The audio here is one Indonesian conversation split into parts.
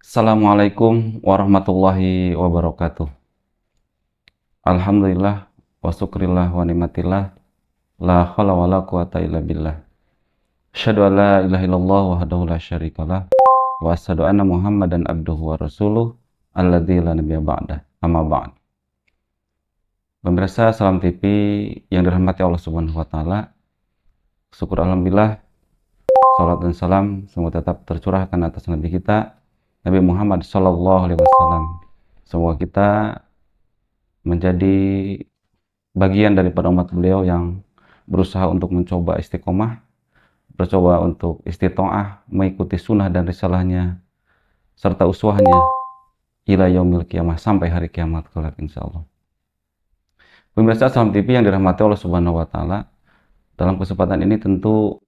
Assalamualaikum warahmatullahi wabarakatuh. Alhamdulillah wa syukrillah wa nikmatillah la haula wala quwata illa billah. Asyhadu an la ilaha illallah wahdahu la syarikalah wa asyhadu anna Muhammadan abduhu wa rasuluh alladzi la nabiyya ba'dah. Amma ba'd. Pemirsa Salam TV yang dirahmati Allah Subhanahu wa taala. Syukur alhamdulillah, salat dan salam semoga tetap tercurahkan atas nabi kita Nabi Muhammad sallallahu alaihi wasallam. Semoga kita menjadi bagian daripada umat beliau yang berusaha untuk mencoba istiqomah, bercoba untuk istitoah, mengikuti sunnah dan risalahnya, serta uswahnya ila yaumil qiyamah, sampai hari kiamat kelak insyaallah. Pemirsa Salam TV yang dirahmati Allah Subhanahu wa taala, dalam kesempatan ini tentu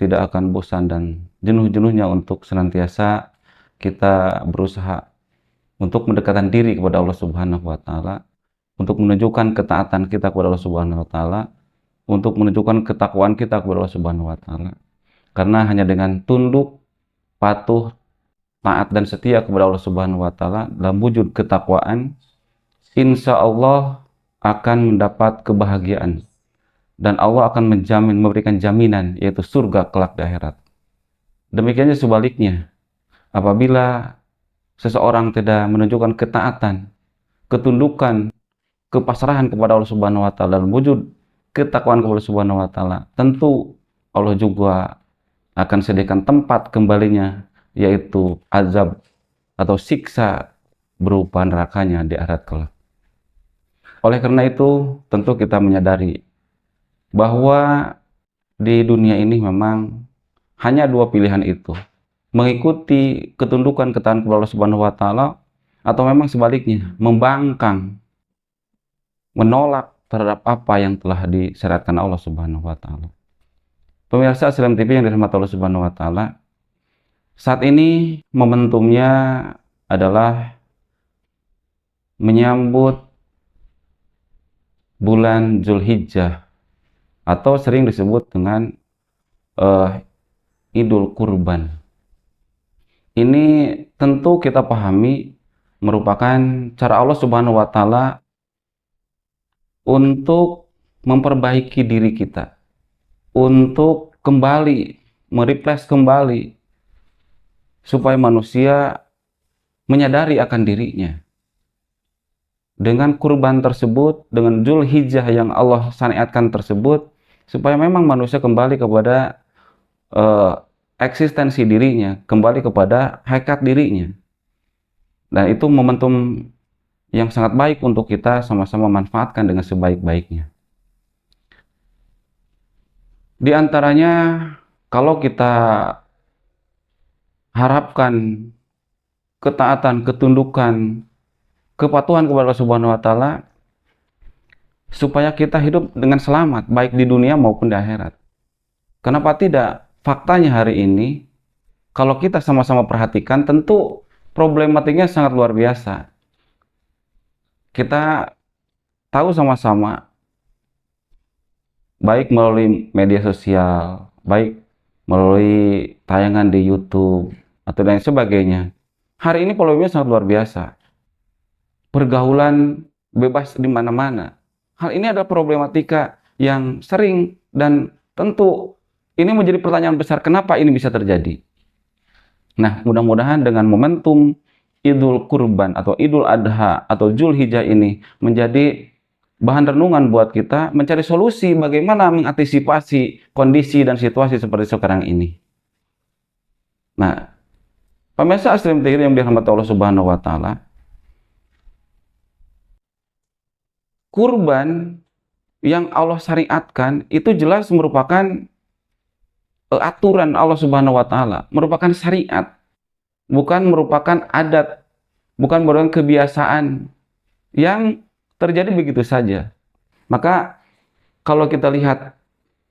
tidak akan bosan dan jenuh-jenuhnya untuk senantiasa kita berusaha untuk mendekatkan diri kepada Allah Subhanahu wa taala, untuk menunjukkan ketaatan kita kepada Allah Subhanahu wa taala, untuk menunjukkan ketakwaan kita kepada Allah Subhanahu wa taala. Karena hanya dengan tunduk, patuh, taat dan setia kepada Allah Subhanahu wa taala dalam wujud ketakwaan, insya Allah akan mendapat kebahagiaan dan Allah akan memberikan jaminan, yaitu surga kelak di akhirat. Demikiannya sebaliknya, apabila seseorang tidak menunjukkan ketaatan, ketundukan, kepasrahan kepada Allah Subhanahu wa taala dalam wujud ketakwaan kepada Allah Subhanahu wa taala, tentu Allah juga akan sediakan tempat kembalinya, yaitu azab atau siksa berupa nerakanya di akhirat kelak. Oleh karena itu, tentu kita menyadari bahwa di dunia ini memang hanya dua pilihan itu, mengikuti ketundukan ketaatan kepada Allah Subhanahu wa taala, atau memang sebaliknya, membangkang, menolak terhadap apa yang telah disyariatkan Allah Subhanahu wa taala. Pemirsa Salam TV yang dirahmati Allah Subhanahu wa taala, saat ini momentumnya adalah menyambut bulan Zulhijjah, atau sering disebut dengan Idul Kurban. Ini tentu kita pahami merupakan cara Allah Subhanahu wa taala untuk memperbaiki diri kita, untuk kembali merefresh kembali supaya manusia menyadari akan dirinya. Dengan kurban tersebut, dengan Zulhijjah yang Allah syariatkan tersebut, supaya memang manusia kembali kepada eksistensi dirinya, kembali kepada hakikat dirinya. Dan itu momentum yang sangat baik untuk kita sama-sama manfaatkan dengan sebaik-baiknya. Di antaranya, kalau kita harapkan ketaatan, ketundukan, kepatuhan kepada Allah Subhanahu wa taala, supaya kita hidup dengan selamat baik di dunia maupun di akhirat. Kenapa tidak? Faktanya hari ini, kalau kita sama-sama perhatikan, tentu problematiknya sangat luar biasa. Kita tahu sama-sama, baik melalui media sosial, baik melalui tayangan di YouTube atau lain sebagainya, hari ini polemiknya sangat luar biasa. Pergaulan bebas di mana-mana. Hal ini adalah problematika yang sering dan tentu ini menjadi pertanyaan besar, kenapa ini bisa terjadi. Nah, mudah-mudahan dengan momentum Idul Kurban atau Idul Adha atau Zulhijjah ini menjadi bahan renungan buat kita mencari solusi bagaimana mengantisipasi kondisi dan situasi seperti sekarang ini. Nah, pemirsa Salam TV yang dirahmati Allah Subhanahu wa taala, kurban yang Allah syariatkan itu jelas merupakan aturan Allah Subhanahu wa taala, merupakan syariat, bukan merupakan adat, bukan merupakan kebiasaan yang terjadi begitu saja. Maka kalau kita lihat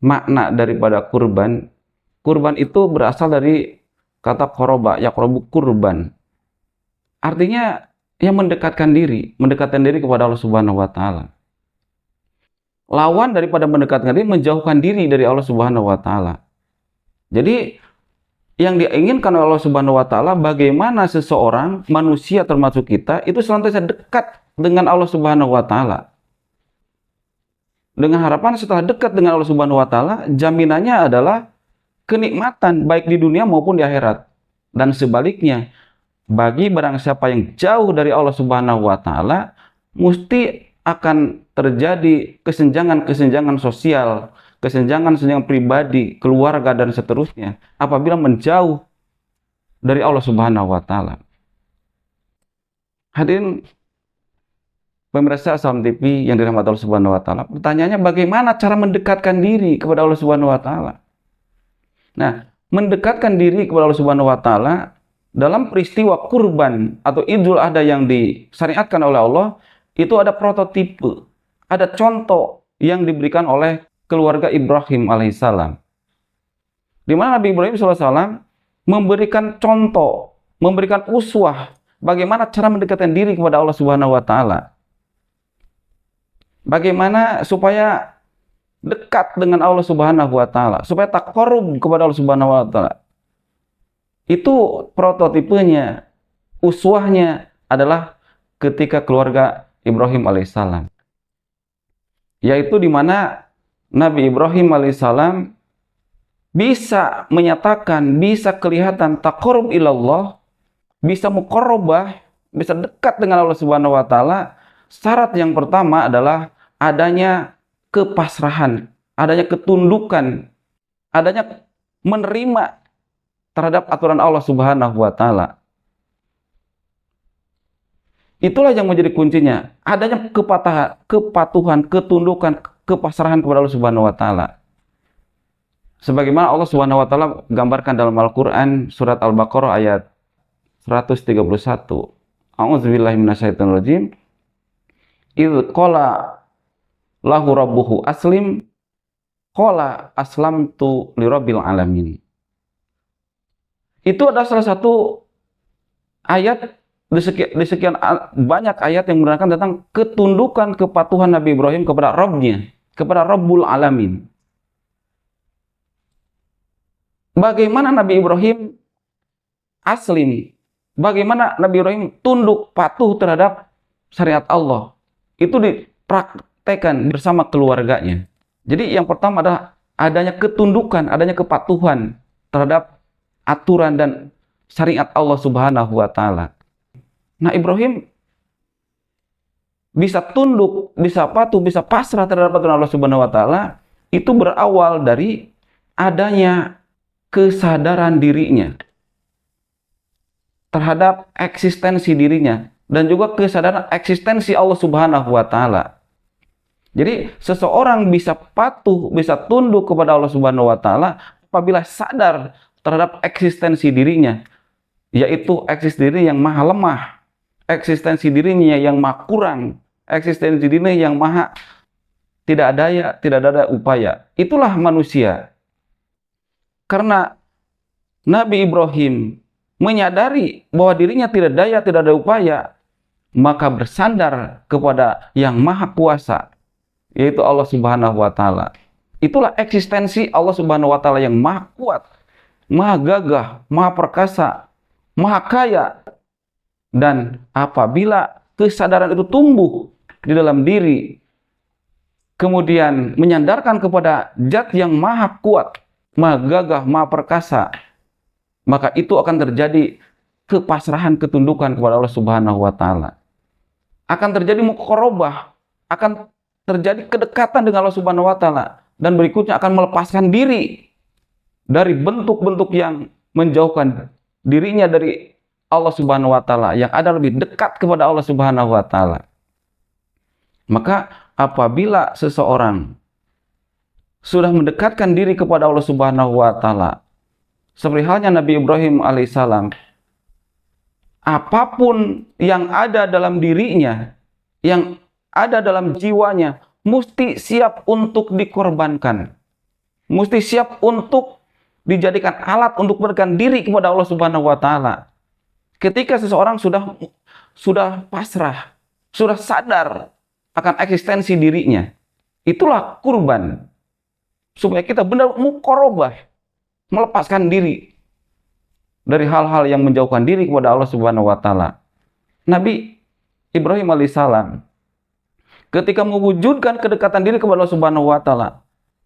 makna daripada kurban, kurban itu berasal dari kata qoroba, yaqrobu kurban. Artinya yang mendekatkan diri kepada Allah Subhanahu wa taala. Lawan daripada mendekatkan diri, menjauhkan diri dari Allah Subhanahu wa taala. Jadi Yang diinginkan oleh Allah Subhanahu wa taala bagaimana seseorang manusia termasuk kita itu senantiasa dekat dengan Allah Subhanahu wa taala. Dengan harapan setelah dekat dengan Allah Subhanahu wa taala, jaminannya adalah kenikmatan baik di dunia maupun di akhirat. Dan sebaliknya, bagi barang siapa yang jauh dari Allah Subhanahu wa taala, mesti akan terjadi kesenjangan-kesenjangan sosial, kesenjangan-kesenjangan pribadi, keluarga dan seterusnya apabila menjauh dari Allah Subhanahu wa taala. Hadirin pemirsa Aslam TV yang dirahmati Allah Subhanahu wa taala, pertanyaannya bagaimana cara mendekatkan diri kepada Allah Subhanahu wa taala? Nah, mendekatkan diri kepada Allah Subhanahu wa taala dalam peristiwa kurban atau Idul Adha yang disyariatkan oleh Allah, itu ada prototipe, ada contoh yang diberikan oleh keluarga Ibrahim alaihissalam. Di mana Nabi Ibrahim SAW memberikan contoh, memberikan uswah, bagaimana cara mendekatkan diri kepada Allah Subhanahu wa taala. Bagaimana supaya dekat dengan Allah Subhanahu wa taala, supaya taqarrub kepada Allah Subhanahu wa taala. Itu prototipenya, uswahnya adalah ketika keluarga Ibrahim alaihissalam. Yaitu di mana Nabi Ibrahim alaihissalam bisa menyatakan, bisa kelihatan taqarrub ilallah, bisa muqarrabah, bisa dekat dengan Allah Subhanahu wa taala. Syarat yang pertama adalah adanya kepasrahan, adanya ketundukan, adanya menerima terhadap aturan Allah Subhanahu wa taala. Itulah yang menjadi kuncinya, adanya kepatuhan, ketundukan, kepasrahan kepada Allah Subhanahu wa taala. Sebagaimana Allah Subhanahu wa taala gambarkan dalam Al-Qur'an surat Al-Baqarah ayat 131. A'udzubillahi minasyaitonir rajim. Idz qala lahu rabbuhu aslim qala aslamtu lirabbil alamin. Itu adalah salah satu ayat di sekian banyak ayat yang menerangkan tentang ketundukan kepatuhan Nabi Ibrahim kepada Rabb-Nya, kepada Rabbul Alamin. Bagaimana Nabi Ibrahim aslim, bagaimana Nabi Ibrahim tunduk patuh terhadap syariat Allah, itu dipraktekkan bersama keluarganya. Jadi yang pertama adalah adanya ketundukan, adanya kepatuhan terhadap aturan dan syariat Allah Subhanahu wa taala. Nah, Ibrahim bisa tunduk, bisa patuh, bisa pasrah terhadap aturan Allah Subhanahu wa taala itu berawal dari adanya kesadaran dirinya terhadap eksistensi dirinya dan juga kesadaran eksistensi Allah Subhanahu wa taala. Jadi seseorang bisa patuh, bisa tunduk kepada Allah Subhanahu wa taala apabila sadar terhadap eksistensi dirinya, yaitu eksistensi diri yang maha lemah, eksistensi dirinya yang maha kurang, eksistensi dirinya yang maha tidak daya, tidak ada upaya. Itulah manusia. Karena Nabi Ibrahim menyadari bahwa dirinya tidak daya, tidak ada upaya, maka bersandar kepada yang maha kuasa, yaitu Allah Subhanahu wa taala. Itulah eksistensi Allah Subhanahu wa taala yang maha kuat, maha gagah, maha perkasa, maha kaya. Dan apabila kesadaran itu tumbuh di dalam diri, kemudian menyandarkan kepada zat yang maha kuat, maha gagah, maha perkasa, maka itu akan terjadi kepasrahan, ketundukan kepada Allah Subhanahu wa taala. Akan terjadi muqarrabah, akan terjadi kedekatan dengan Allah Subhanahu wa taala, dan berikutnya akan melepaskan diri dari bentuk-bentuk yang menjauhkan dirinya dari Allah Subhanahu wa taala, yang ada lebih dekat kepada Allah Subhanahu wa taala. Maka apabila seseorang sudah mendekatkan diri kepada Allah Subhanahu wa taala, seperti halnya Nabi Ibrahim alaihissalam, apapun yang ada dalam dirinya, yang ada dalam jiwanya, mesti siap untuk dikorbankan, mesti siap untuk dijadikan alat untuk berikan diri kepada Allah Subhanahu wa taala. Ketika seseorang sudah pasrah, sudah sadar akan eksistensi dirinya, itulah kurban. Supaya kita benar muqarrabah, melepaskan diri dari hal-hal yang menjauhkan diri kepada Allah Subhanahu wa taala. Nabi Ibrahim alaihissalam ketika mewujudkan kedekatan diri kepada Allah Subhanahu wa taala,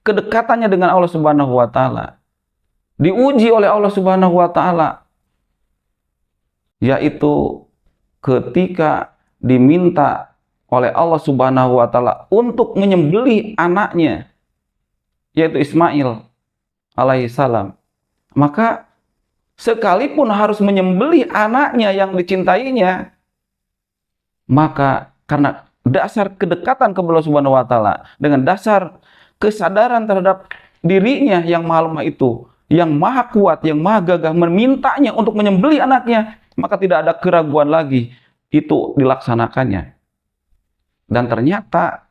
kedekatannya dengan Allah Subhanahu wa taala diuji oleh Allah Subhanahu wa taala, yaitu ketika diminta oleh Allah Subhanahu wa taala untuk menyembelih anaknya, yaitu Ismail alaihissalam. Maka sekalipun harus menyembelih anaknya yang dicintainya, maka karena dasar kedekatan kepada Allah Subhanahu wa taala, dengan dasar kesadaran terhadap dirinya yang maha lemah itu, yang maha kuat, yang maha gagah, memintanya untuk menyembelih anaknya, maka tidak ada keraguan lagi, itu dilaksanakannya. Dan ternyata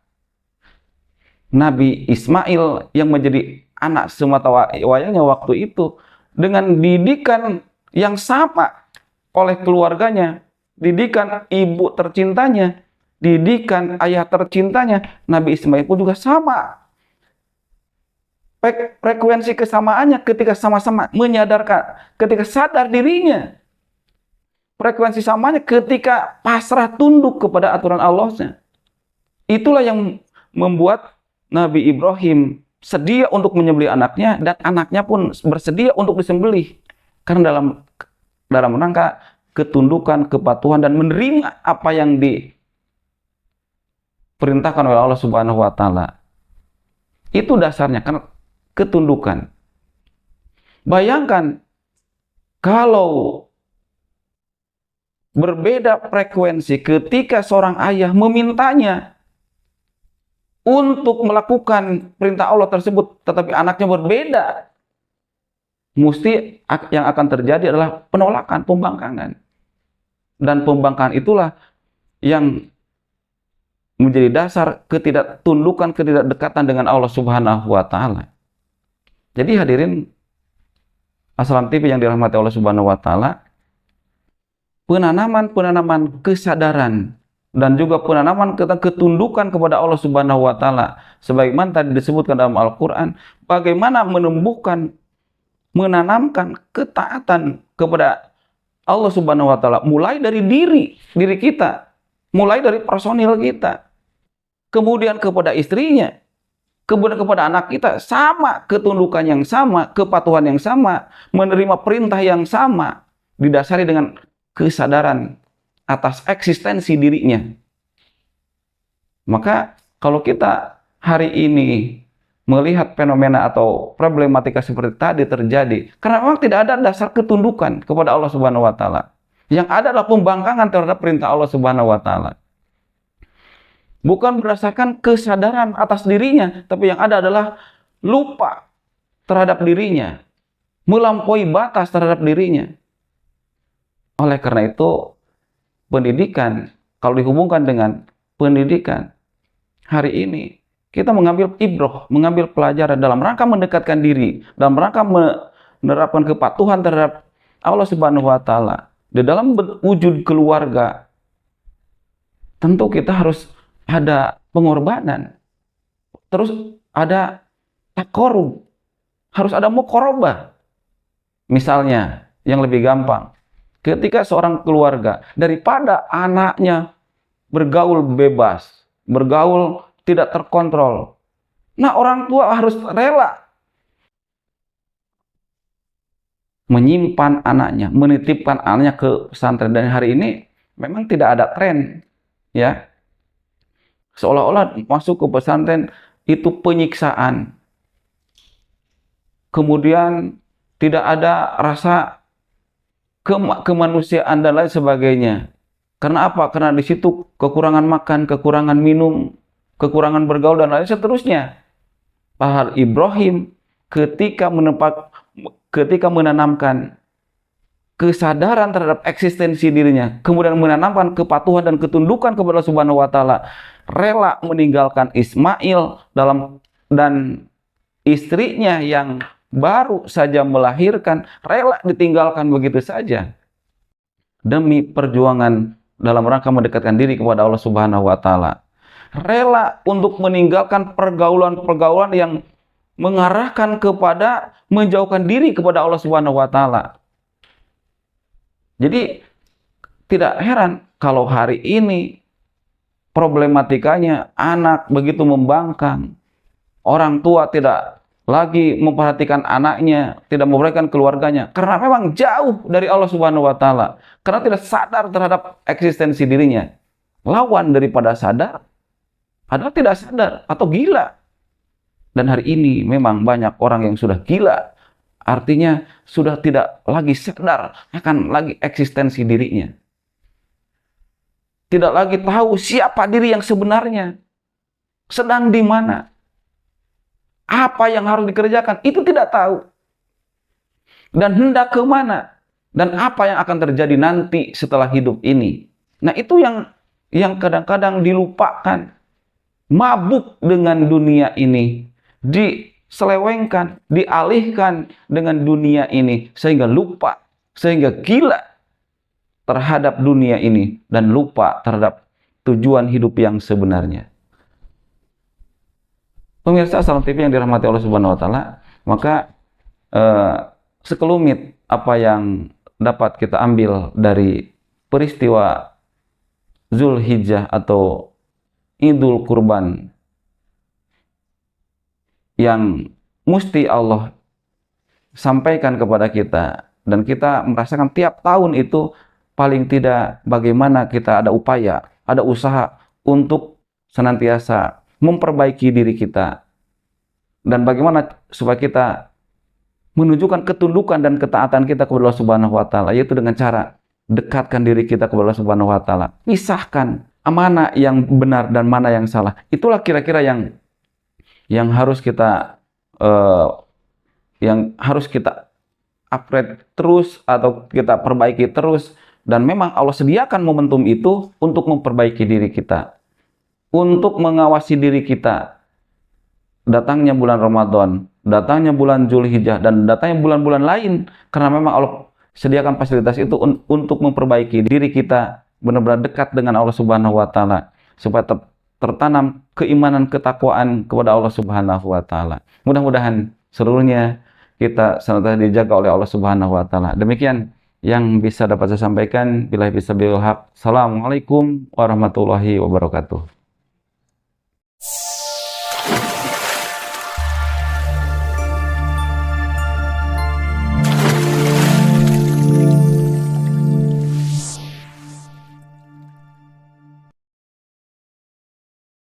Nabi Ismail yang menjadi anak semata-wayangnya waktu itu, dengan didikan yang sama oleh keluarganya, didikan ibu tercintanya, didikan ayah tercintanya, Nabi Ismail pun juga sama. Frekuensi kesamaannya ketika sama-sama menyadarkan, ketika sadar dirinya. Frekuensi samanya ketika pasrah tunduk kepada aturan Allahnya. Itulah yang membuat Nabi Ibrahim sedia untuk menyembelih anaknya, dan anaknya pun bersedia untuk disembelih. Karena dalam rangka ketundukan, kepatuhan, dan menerima apa yang diperintahkan oleh Allah Subhanahu wa taala. Itu dasarnya, karena ketundukan. Bayangkan kalau berbeda frekuensi ketika seorang ayah memintanya untuk melakukan perintah Allah tersebut, tetapi anaknya berbeda, mesti yang akan terjadi adalah penolakan, pembangkangan. Dan pembangkangan itulah yang menjadi dasar ketidaktundukan, ketidakdekatan dengan Allah Subhanahu wa taala. Jadi hadirin Assalam TV yang dirahmati Allah Subhanahu wa taala, penanaman kesadaran dan juga penanaman ketundukan kepada Allah Subhanahu wa taala, sebagaimana tadi disebutkan dalam Al-Qur'an, bagaimana menanamkan ketaatan kepada Allah Subhanahu wa taala mulai dari diri kita, mulai dari personil kita, kemudian kepada istrinya, kemudian kepada anak kita, sama ketundukan yang sama, kepatuhan yang sama, menerima perintah yang sama, didasari dengan kesadaran atas eksistensi dirinya. Maka kalau kita hari ini melihat fenomena atau problematika seperti tadi terjadi, karena memang tidak ada dasar ketundukan kepada Allah Subhanahu wa taala. Yang ada adalah pembangkangan terhadap perintah Allah Subhanahu wa taala. Bukan berdasarkan kesadaran atas dirinya, tapi yang ada adalah lupa terhadap dirinya, melampaui batas terhadap dirinya. Oleh karena itu, pendidikan, kalau dihubungkan dengan pendidikan hari ini, kita mengambil ibrah, mengambil pelajaran dalam rangka mendekatkan diri, dalam rangka menerapkan kepatuhan terhadap Allah Subhanahu wa taala di dalam wujud keluarga. Tentu kita harus ada pengorbanan, terus ada takorub, harus ada muqarabah. Misalnya, yang lebih gampang, ketika seorang keluarga, daripada anaknya bergaul bebas, bergaul tidak terkontrol, nah orang tua harus rela menyimpan anaknya, menitipkan anaknya ke pesantren. Dan hari ini memang tidak ada tren, ya, seolah-olah masuk ke pesantren itu penyiksaan, kemudian tidak ada rasa kemanusiaan dan lain sebagainya. Karena apa? Karena di situ kekurangan makan, kekurangan minum, kekurangan bergaul, dan lain seterusnya. Padahal Ibrahim ketika menanamkan kesadaran terhadap eksistensi dirinya, kemudian menanamkan kepatuhan dan ketundukan kepada Allah Subhanahu wa taala, rela meninggalkan Ismail dan istrinya yang baru saja melahirkan, rela ditinggalkan begitu saja demi perjuangan dalam rangka mendekatkan diri kepada Allah Subhanahu wa taala. Rela untuk meninggalkan pergaulan-pergaulan yang mengarahkan kepada menjauhkan diri kepada Allah Subhanahu wa taala. Jadi tidak heran kalau hari ini problematikanya anak begitu membangkang, orang tua tidak lagi memperhatikan anaknya, tidak memperhatikan keluarganya, karena memang jauh dari Allah Subhanahu wa Ta'ala, karena tidak sadar terhadap eksistensi dirinya. Lawan daripada sadar adalah tidak sadar atau gila. Dan hari ini memang banyak orang yang sudah gila, artinya sudah tidak lagi sadar akan lagi eksistensi dirinya, tidak lagi tahu siapa diri yang sebenarnya, sedang di mana, apa yang harus dikerjakan, itu tidak tahu. Dan hendak kemana, dan apa yang akan terjadi nanti setelah hidup ini. Nah, itu yang kadang-kadang dilupakan. Mabuk dengan dunia ini, diselewengkan, dialihkan dengan dunia ini, sehingga lupa, sehingga gila terhadap dunia ini, dan lupa terhadap tujuan hidup yang sebenarnya. Pemirsa Salam TV yang dirahmati Allah Subhanahu wa Ta'ala, maka sekelumit apa yang dapat kita ambil dari peristiwa Zulhijjah atau Idul Kurban yang mesti Allah sampaikan kepada kita, dan kita merasakan tiap tahun itu paling tidak bagaimana kita ada upaya, ada usaha untuk senantiasa memperbaiki diri kita, dan bagaimana supaya kita menunjukkan ketundukan dan ketaatan kita kepada Allah Subhanahu wa Ta'ala, yaitu dengan cara dekatkan diri kita kepada Allah Subhanahu wa Ta'ala, pisahkan mana yang benar dan mana yang salah. Itulah kira-kira yang harus kita upgrade terus atau kita perbaiki terus. Dan memang Allah sediakan momentum itu untuk memperbaiki diri kita, untuk mengawasi diri kita. Datangnya bulan Ramadan, datangnya bulan Zulhijjah, dan datangnya bulan-bulan lain, karena memang Allah sediakan fasilitas itu untuk memperbaiki diri kita, benar-benar dekat dengan Allah Subhanahu wa Ta'ala, supaya tertanam keimanan, ketakwaan kepada Allah Subhanahu wa Ta'ala. Mudah-mudahan seluruhnya kita senantiasa dijaga oleh Allah Subhanahu wa Ta'ala. Demikian yang bisa dapat saya sampaikan. Billahi taufiq wal hidayah. Assalamualaikum warahmatullahi wabarakatuh.